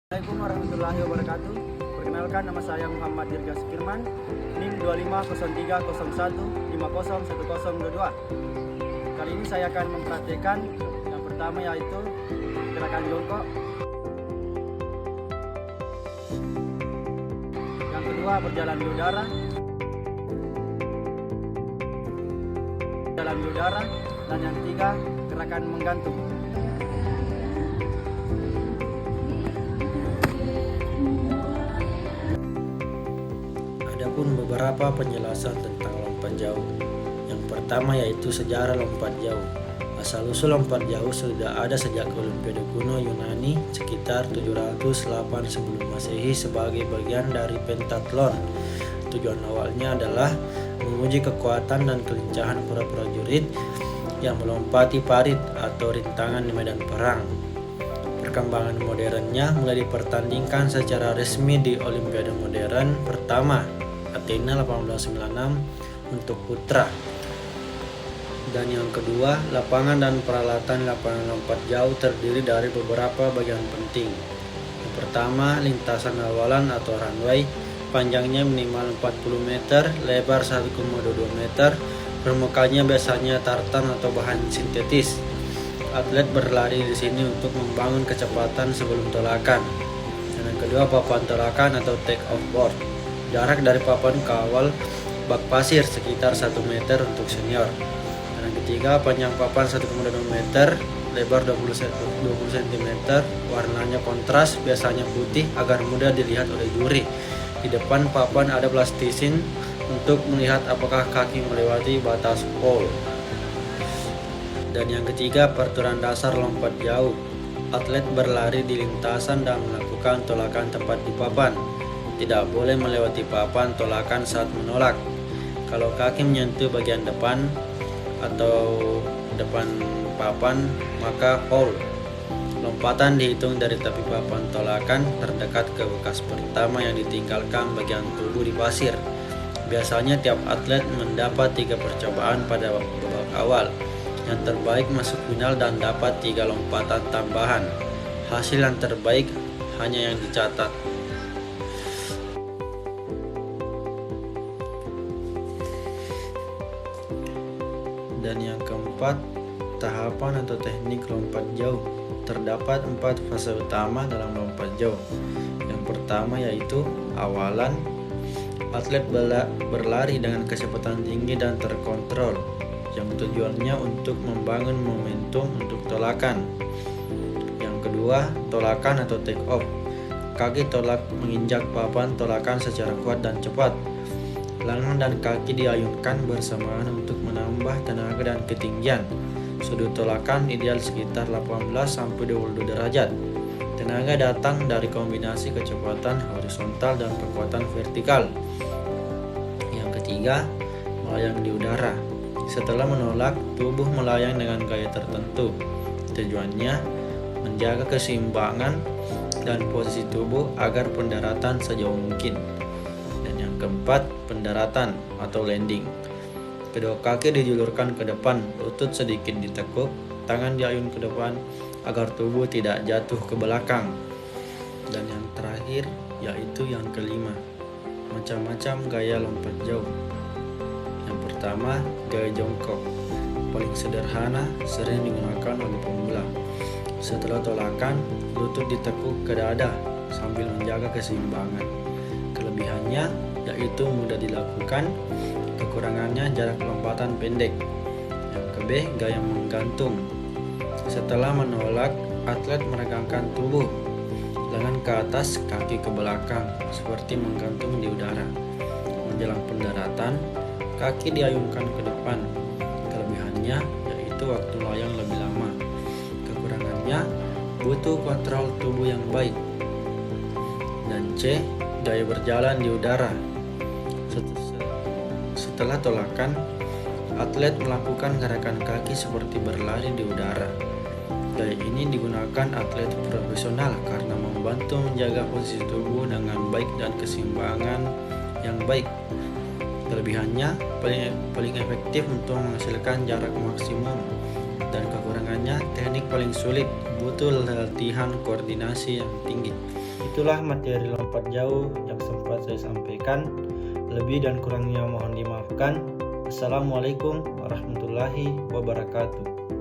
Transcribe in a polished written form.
Assalamualaikum warahmatullahi wabarakatuh. Perkenalkan, nama saya Muhammad Dirgas Firman, NIM 250301501022. Kali ini saya akan mempraktikkan yang pertama, yaitu gerakan jongkok. Yang kedua, berjalan di udara. Dan yang ketiga, gerakan menggantung. Adapun beberapa penjelasan tentang lompat jauh. Yang pertama yaitu sejarah lompat jauh. Asal-usul lompat jauh sudah ada sejak Olimpiade kuno Yunani sekitar 708 sebelum Masehi sebagai bagian dari pentathlon. Tujuan awalnya adalah menguji kekuatan dan kelincahan para prajurit yang melompati parit atau rintangan di medan perang. Perkembangan modernnya mulai dipertandingkan secara resmi di Olimpiade modern pertama Athena 1896 untuk putra. Dan yang kedua, lapangan dan peralatan lapangan lompat jauh terdiri dari beberapa bagian penting. Yang pertama, lintasan awalan atau runway, panjangnya minimal 40 meter, lebar 1,22 meter, permukaannya biasanya tartan atau bahan sintetis. Atlet berlari di sini untuk membangun kecepatan sebelum tolakan. Dan yang kedua, papan tolakan atau take off board. Jarak dari papan ke awal bak pasir sekitar 1 meter untuk senior. Dan yang ketiga, panjang papan 1,2 meter, lebar 20 cm, warnanya kontras, biasanya putih agar mudah dilihat oleh juri. Di depan papan ada plastisin untuk melihat apakah kaki melewati batas pole. Dan yang ketiga, peraturan dasar lompat jauh. Atlet berlari di lintasan dan melakukan tolakan tepat di papan. Tidak boleh melewati papan tolakan saat menolak. Kalau kaki menyentuh bagian depan atau depan papan, maka foul. Lompatan dihitung dari tepi papan tolakan terdekat ke bekas pertama yang ditinggalkan bagian tubuh di pasir. Biasanya tiap atlet mendapat 3 percobaan pada babak awal. Yang terbaik masuk final dan dapat 3 lompatan tambahan. Hasil yang terbaik hanya yang dicatat. Dan yang keempat, tahapan atau teknik lompat jauh. Terdapat 4 fase utama dalam lompat jauh. Yang pertama yaitu awalan. Atlet berlari dengan kecepatan tinggi dan terkontrol, yang tujuannya untuk membangun momentum untuk tolakan. Yang kedua, tolakan atau take off. Kaki tolak menginjak papan tolakan secara kuat dan cepat. Lengan dan kaki diayunkan bersamaan untuk menambah tenaga dan ketinggian. Sudut tolakan ideal sekitar 18-22 derajat. Tenaga datang dari kombinasi kecepatan horizontal dan kekuatan vertikal. Yang ketiga, melayang di udara. Setelah menolak, tubuh melayang dengan gaya tertentu. Tujuannya menjaga keseimbangan dan posisi tubuh agar pendaratan sejauh mungkin. Dan yang keempat, pendaratan atau landing. Kedua kaki dijulurkan ke depan, lutut sedikit ditekuk, tangan diayun ke depan agar tubuh tidak jatuh ke belakang. Dan yang terakhir yaitu yang kelima, macam-macam gaya lompat jauh. Yang pertama, gaya jongkok. Paling sederhana, sering digunakan oleh pemula. Setelah tolakan, lutut ditekuk ke dada sambil menjaga keseimbangan. Kelebihannya yaitu mudah dilakukan, kekurangannya jarak lompatan pendek. Yang ke-B, gaya menggantung. Setelah menolak, atlet meregangkan tubuh, lengan ke atas, kaki ke belakang, seperti menggantung di udara. Menjelang pendaratan, kaki diayunkan ke depan. Kelebihannya yaitu waktu layang lebih lama. Kekurangannya butuh kontrol tubuh yang baik. Dan C, gaya berjalan di udara. Setelah tolakan, atlet melakukan gerakan kaki seperti berlari di udara. Gaya ini digunakan atlet profesional karena membantu menjaga posisi tubuh dengan baik dan keseimbangan yang baik. Kelebihannya paling efektif untuk menghasilkan jarak maksimum dan kekurangannya teknik paling sulit, butuh latihan koordinasi yang tinggi. Itulah materi lompat jauh yang sempat saya sampaikan. Lebih dan kurangnya mohon dimaafkan. Assalamualaikum warahmatullahi wabarakatuh.